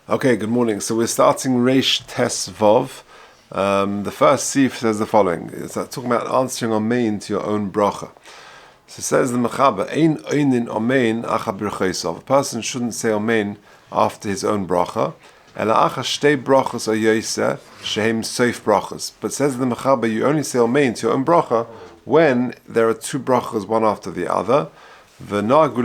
Okay, good morning. So we're starting Reish Tes Vov. The first Sif says the following. It's talking about answering Omein to your own Bracha. So it says the Mechaber, Ein Oinin Omein Acha Birchosov. A person shouldn't say Omein after his own Bracha. Ela Acha Shtei Brachas O Yoiseh Shehem Soif Brachas. But says the Mechaber, you only say Omein to your own Bracha when there are two Brachas one after the other. And the minhag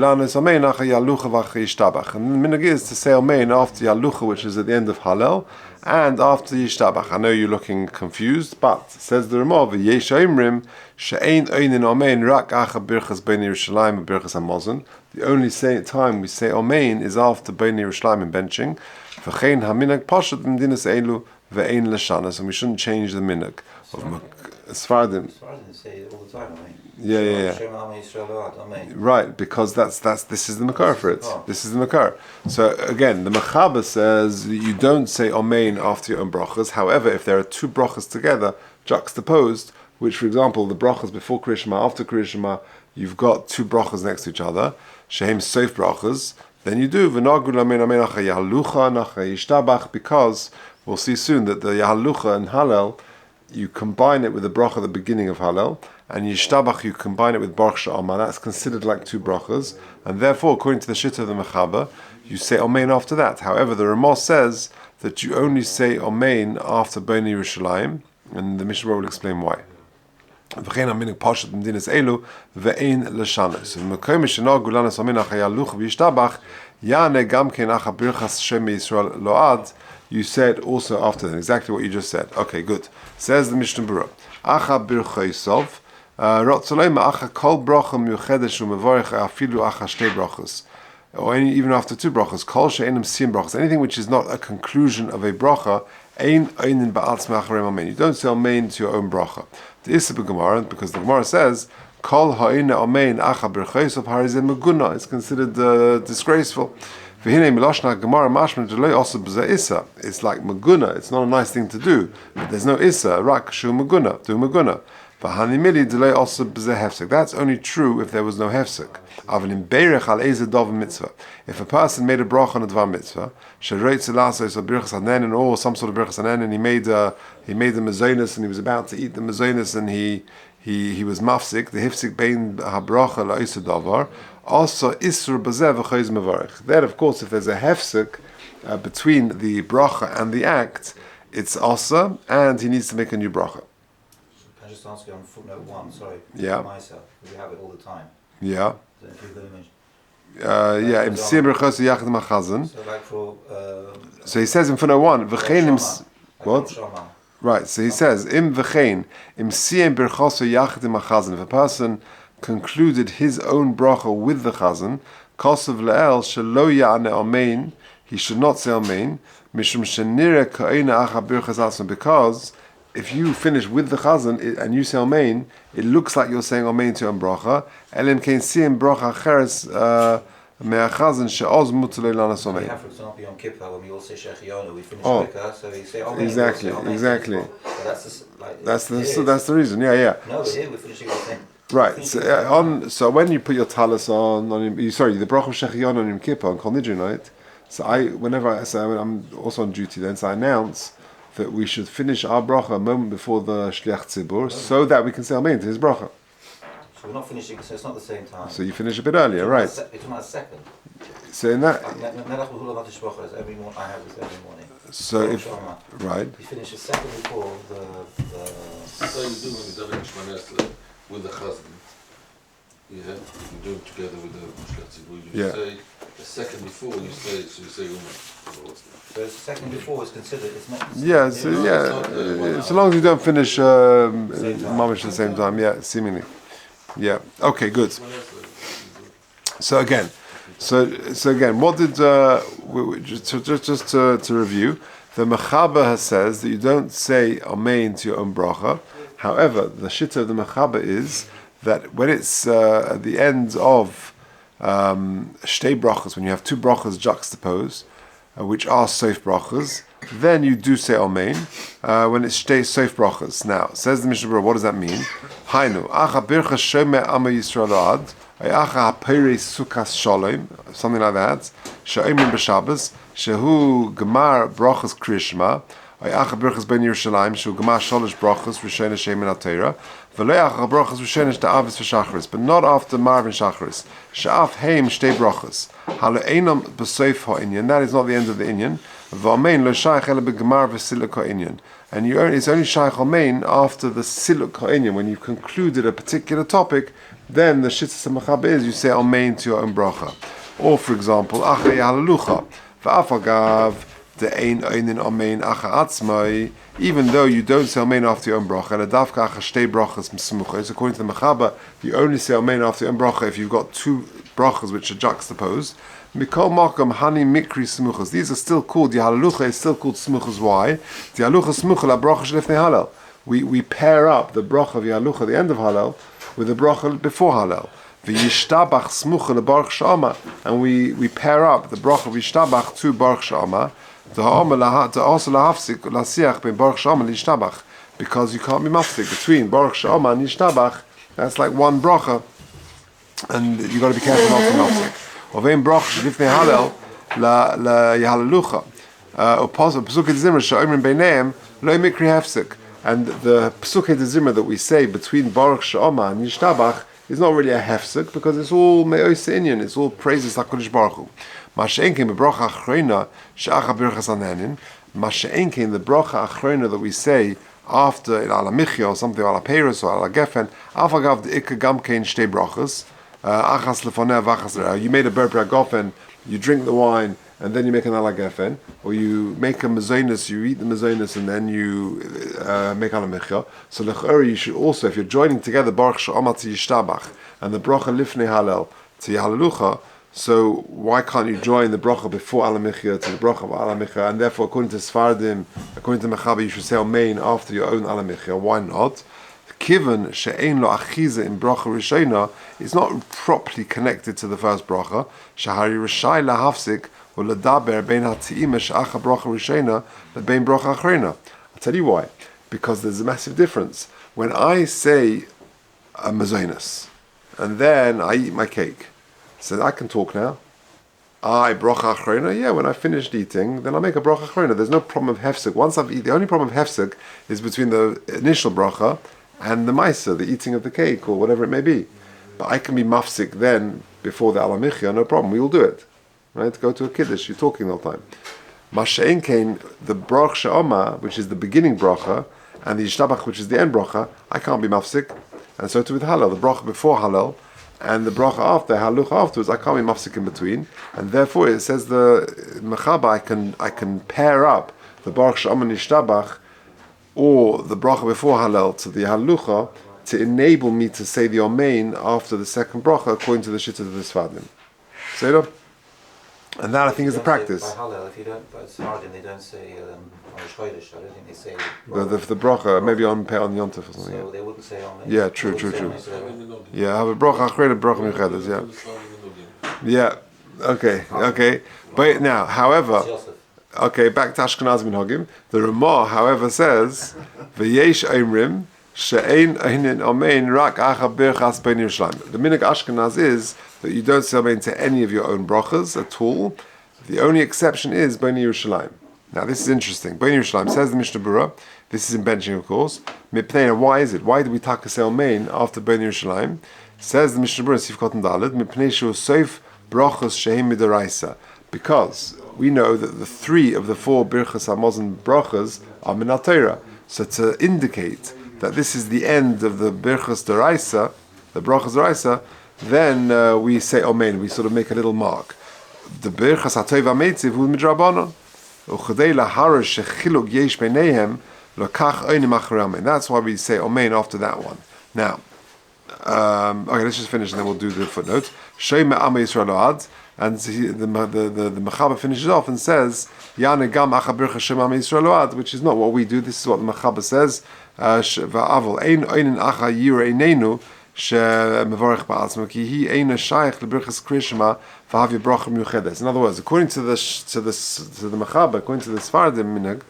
is to say Omein after Yalucha, which is at the end of Hallel, and after Yishtabach. I know you're looking confused, but says the Ramah, Yesh Oimrim she'ein oinin Omein rak acha birchas b'nei Yerushalayim and birchas Hamazon. The only time we say Omein is after b'nei Yerushalayim and benching. V'chein haminhag pashat b'medinas elu ve'ein l'shanas, and we shouldn't change the minhag of Sfardim. Sfardim say it all the time, Omein. Yeah. Right, because this is the makar for it. This is the makar. So again, the Mechaber says you don't say Omein after your own brachas. However, if there are two brachas together, juxtaposed, which for example, the brachas before Kriya Shema, after Kriya Shema, you've got two brachas next to each other, shehem soif brachas, then you do v'nagul Omein Omein acha yahalucha nacha yishtabach, because we'll see soon that the yahalucha and Hallel, you combine it with the bracha at the beginning of Hallel, and Yishtabach you combine it with Baruch She'amar. That's considered like two brachas, and therefore, according to the Shitta of the Mechaber, you say Omein after that. However, the Ramah says that you only say Omein after Bnei Yerushalayim, and the Mishnah will explain why. V'chein haminig pashat b'medinas elu ve'ein l'shanos. So v'mekom shenagu lanas Omein acha yalucha v'yishtabach yane gam ken acha birchas Shem Yisrael lo'ad. You said also after that, exactly what you just said. Okay, good. Says the Mishnah Berurah, Acha birchosov, Rotzolema acha kol bracha miuchedesh u'mevorech afilu acha shtei brachos, or even after two brachos, kol she'enim siyum brachos, anything which is not a conclusion of a bracha, ein oinin ba'atzma acharem Omein. You don't say Omein to your own bracha. The Issa b'Gemara, because the Gemara says, kol ha'ina Omein acha birchosov harizeh meguna. It's considered disgraceful. It's like maguna. It's not a nice thing to do. But there's no issa. Rak shu maguna. Do maguna. That's only true if there was no hefsek. If a person made a bracha on a dvar mitzvah, or some sort of birchas hanen, and he made the mezonos, and he was about to eat the mezonos, and he was mafsik, the hefsek bein habracha la'isa davar. Also, isur bazev v'choiz mevarich. Then, of course, if there's a hefsek between the bracha and the act, it's also, and he needs to make a new bracha. Can I just ask you on footnote 1? Sorry. Yeah. Myself, we have it all the time. Yeah. So Im siyam berchos yachad machazon. So, like for. So he says in footnote 1, v'chein what? Right. So he says im v'chein im siyam berchos yachad machazon. If a person concluded his own bracha with the chazan, kosav le'el shelo ya'ane Omein, he should not say Omein, mishum shenire ka'ena acha birchas atzma, because if you finish with the chazan and you say Omein, it looks like you're saying Omein to your own bracha. Elim kein siyam bracha acheres me'achazan she'oz mutar lanas Omein. We have, for example, Yom Kippur, when we all say Shechionu, we finish quicker, so we say Omein. Exactly. So that's the reason. Yeah. No, here we're finishing the same. Right. So when you put your talis on the bracha shechion on Yom Kippur on Kol Nidre night. So I'm also on duty then. So I announce that we should finish our bracha a moment before the shliach tzibur, so that we can say Amen to his bracha. So we're not finishing. So it's not the same time. So you finish a bit earlier, right? You're talking about a second. So in that. Every morning I have this every morning. So if right. You finish a second before the. So you do when you daven Shmanesle with the chazan. You do it together with the Shliach Tzibur. You say the second before you say Omein. So the second before is considered. It's not. So long as you don't finish mamish at the same time. Yeah, seemingly. Yeah. Okay. Good. So again, what did just to review? The Mechaber says that you don't say Omein to your own bracha. However, the shitta of the Mechaber is that when it's at the end of shtei brachas, when you have two brachas juxtaposed, which are soif brachas, then you do say Omein when it's shtei soif brachas. Now, says the Mishnah Berurah, what does that mean? Hainu, acha birchas shomeh ama Yisrael ad, Ayacha Peiris Sukas Shalom, something like that. She'omin b'Shabbos, shehu Gemar Brachas Krishma, Ayacha Brachas Ben Yerushalayim, shehu Gemar Shalosh Brachas Rishena Shem in Torah, V'le'acha Brachas Rishena Ta'avis v'Shacharis, but not after Marv and Shacharis. She'af Heim Shtei Brachas. Hale'enam b'Soif ha'inyan, that is not the end of the inyan. V'amein lo shayach ele b'Gemar v'Siluk ha'inyan. And it's only shayach Omein after the Siluk ha'inyan, when you've concluded a particular topic. Then the Shitas HaMachaba is you say Omein to your own bracha. Or for example, Achay Halalucha, V'afagav de'ein oinin Omein Acha Atzmai, even though you don't say Omein after your own bracha, Ledavka Acha Shtei Brachas M'Smuchos, according to the Machaba, you only say Omein after your own bracha if you've got two brachas which are juxtaposed. Mikol Makam Hani Mikri Smuchos, these are still called, the Halalucha is still called Smuchos. Why? The Halalucha Smucha La Bracha Shlefnei Halal. We pair up the bracha of Yalucha at the end of Halal with the bracha before Halal. V'yishtabach smucha leBaruch Shama, and we pair up the bracha of Yishtabach to Baruch Shama. The ha'ama to also lahafsik lasiach ben Baruch Shama liyishtabach, because you can't be mafsik between Baruch Shama and Yishtabach. That's like one bracha, and you got to be careful not to mafsik. Ovein bracha lifnei Halal la Yahalalucha. Pasuk Zimra she'omrim beineim lo mikri hefsik. And the Pesukei de Zimra that we say between Baruch She'oma and Yishtabach is not really a hefsek, because it's all me'ois inyan, it's all praises HaKadosh Baruch Hu. Masha'enkein bebracha achrona she'acha birchas anenin. Masha'enkein, the bracha achrona that we say after ala michya or something, ala peiros or ala gefen, afagav de'ikka gamkein shtei brachas, achas lefoneh v'achas le'ah. You made a ber gofen, you drink the wine, and then you make an ala gefen, or you make a mezonus, you eat the mezonus, and then you make ala michya. So lechori, you should also, if you're joining together Baruch She'oma to Yishtabach and the bracha lifnei Halal to Yahalalucha, so why can't you join the bracha before ala michya to the bracha of ala michya? And therefore, according to Sfardim, according to Machaba, you should say Omein after your own ala michya. Why not? Kiven she'ein lo achiza in bracha rishona is not properly connected to the first bracha. Shahari rishai lahafsik. I'll tell you why. Because there's a massive difference. When I say a mezonus, and then I eat my cake, so I can talk now. Bracha achrona, yeah, when I finished eating, then I make a bracha achrona. There's no problem of hefsek. Once I've eaten, the only problem of hefsek is between the initial bracha and the maisa, the eating of the cake, or whatever it may be. But I can be mafsik then, before the ala michya, no problem, we will do it. Right, go to a kiddush, you're talking the whole time. Masha'en kain, the Baruch She'oma, which is the beginning bracha, and the Yishtabach, which is the end bracha, I can't be mafsik. And so too with Halal, the bracha before Halal, and the bracha after, Haluch afterwards, I can't be mafsik in between. And therefore it says the Mechaba, I can pair up the Baruch She'oma and Yishtabach, or the bracha before Halal to the Halucha, to enable me to say the Omein after the second bracha, according to the Shittah of the Sfadim. Say it up. And that I think is the practice. By Hallel, if you don't, by Sfardim, they don't say Rosh Chodesh. I don't think they say the bracha, maybe on Yontif or something. So they wouldn't say Omein. Yeah, true. Yeah, have a bracha achrona, bracha michedes. Yeah. Okay. But now, however, back to Ashkenaz minhagim. The Ramah, however, says v'yesh oimrim she'ein oinin omein rak acha birchas ben Yerushalayim. The minhag Ashkenaz is that you don't say Omein to any of your own brachas at all. The only exception is Bnei Yerushalayim. Now this is interesting. Bnei Yerushalayim, says the Mishnah Berurah, this is in benching of course. Mipnei, why is it? Why do we taka say Omein after Bnei Yerushalayim? Says the Mishnah Berurah, Sif Kotan Daled, Mipnei shu soif brachas shehem midaraisa. Because we know that the 3 of the 4 birchas hamazon brachas are min Torah. So to indicate that this is the end of the birchas daraisa, the brachas daraisa, then we say Omein, we sort of make a little mark. The birchas hatov hameitziv hu midrabanan. Uchadei laharash shechiluk yesh beineihem lokach oinim acharei Omein. That's why we say Omein after that one. Now, okay, let's just finish and then we'll do the footnote. Shema Am Yisrael Ad, and the Mechaba finishes off and says Yana Gam Acha Bircha Shema Am Yisrael Ad, which is not what we do. This is what the Mechaba says. Va'avol Ein Oinin Acha Yira Einenu. In other words, according to the Mechaba, according to the Sfardim minhag,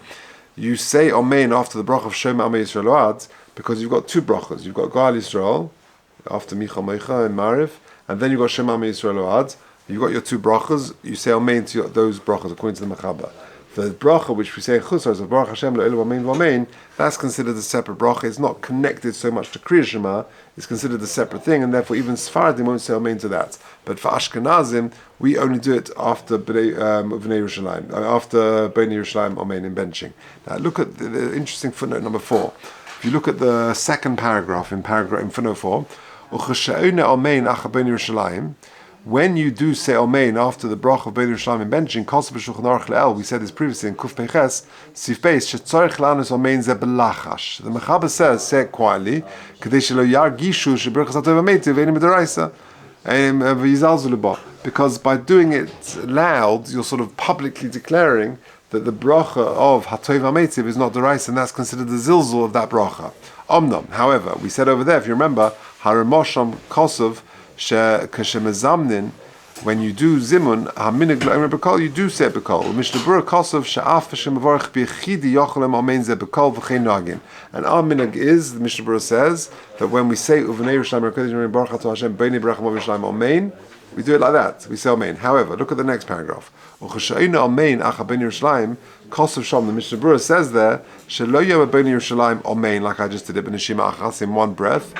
you say Omein after the bracha of Shema Amei Yisrael Ad, because you've got 2 brachas. You've got Gal Yisrael after Micha Meicha and Mariv, and then you got Shema Yisrael Oad. You got your two brachas. You say Omein to those brachas according to the Mechaba. The bracha which we say Chusar, so Orach Chaim Lo Elu Amein V'Amein, that's considered a separate bracha. It's not connected so much to Kriya Shema. It's considered a separate thing, and therefore even Sfaradim won't say Amein to that. But for Ashkenazim, we only do it after Bnei Yerushalayim, after Bnei Yerushalayim Amein in benching. Now look at the interesting footnote number 4. If you look at the second paragraph in footnote 4, Uchashe'one Amein Acha Bnei Yerushalayim. When you do say Omein after the bracha of Bnei Yerushalayim in benching, Kosev B'Shulchan Aruch Le'el, we said this previously in Kuf Peches, Sif Beis, Shetzorich Lanus Omein Ze Belachash. The Mechaba says, say it quietly, Kedei Shelo Yargishu Shebrichas Atov Ameitiv Einim B'Daraisa, Einim V'Yizalzu L'Bo. Because by doing it loud, you're sort of publicly declaring that the bracha of Hatov Ameitiv is not Daraisa, and that's considered the zilzul of that bracha. Omnom, however, we said over there, if you remember, Haramosham Kosev, when you do zimun, you do say bekol. And our minhag is, the Mishnah Berurah says, that when we say Omein, we do it like that. We say Omein. However, look at the next paragraph. The Mishnah Berurah says there, Omein, like I just did it, in one breath.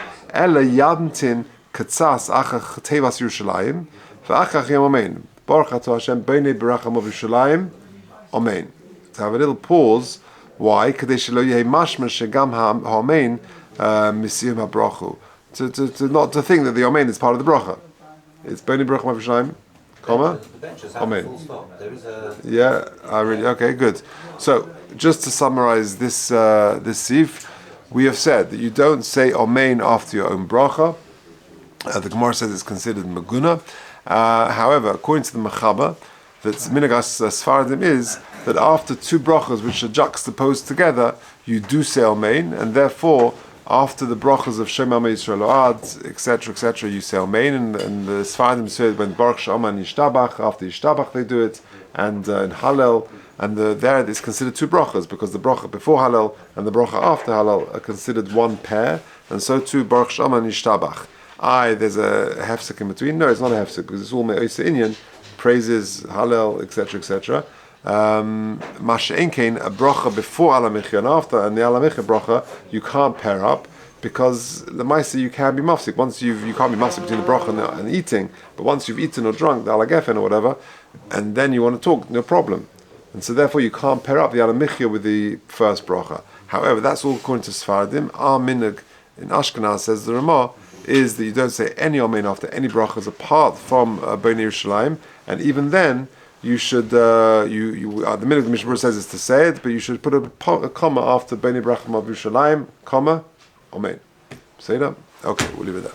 Katsas achach tevas Yerushalayim, v'achach yom Omein. Baruch atah Hashem b'nei beracham of Yerushalayim, Omein. To have a little pause. Why? Kadei shelo yehei mashma shegam ha'omein misiyum ha'brachu. To not to think that the Omein is part of the bracha. It's b'nei beracham of Yerushalayim, comma, Omein. Yeah, I really okay, good. So just to summarize this this sif, we have said that you don't say Omein after your own bracha. The Gemara says it's considered Meguna. However, according to the Mechaba, that Minagas Sfaradim is that after two brachas which are juxtaposed together, you do say Omein, and therefore, after the brachas of Shema Yisrael Oad, etc., you say Omein, and the Sfaradim say when Baruch She'aman Yishtabach, after Yishtabach they do it, and in Hallel, and there it's considered two brachas, because the bracha before Hallel and the bracha after Hallel are considered one pair, and so too Baruch She'aman Yishtabach. There's a hefsek in between. No, it's not a hefsek because it's all me'oisa inyan, praises, Hallel, etc. Masha Enkein, a bracha before Alamicha and after, and the Alamicha bracha you can't pair up because the Maisa you can be mafsik. Once you can't be mafsik between the bracha and eating, but once you've eaten or drunk the Alagefen or whatever, and then you want to talk, no problem. And so therefore you can't pair up the Alamicha with the first bracha. However, that's all according to Sfaradim. Our minhag in Ashkenaz, says the Ramah, is that you don't say any Omein after any brachas apart from Bnei Yerushalayim, and even then you should the minute the Mishnah Berurah says is to say it, but you should put a comma after Bnei Berachim of Yerushalayim, comma Omein. Say that? Okay, we'll leave it there.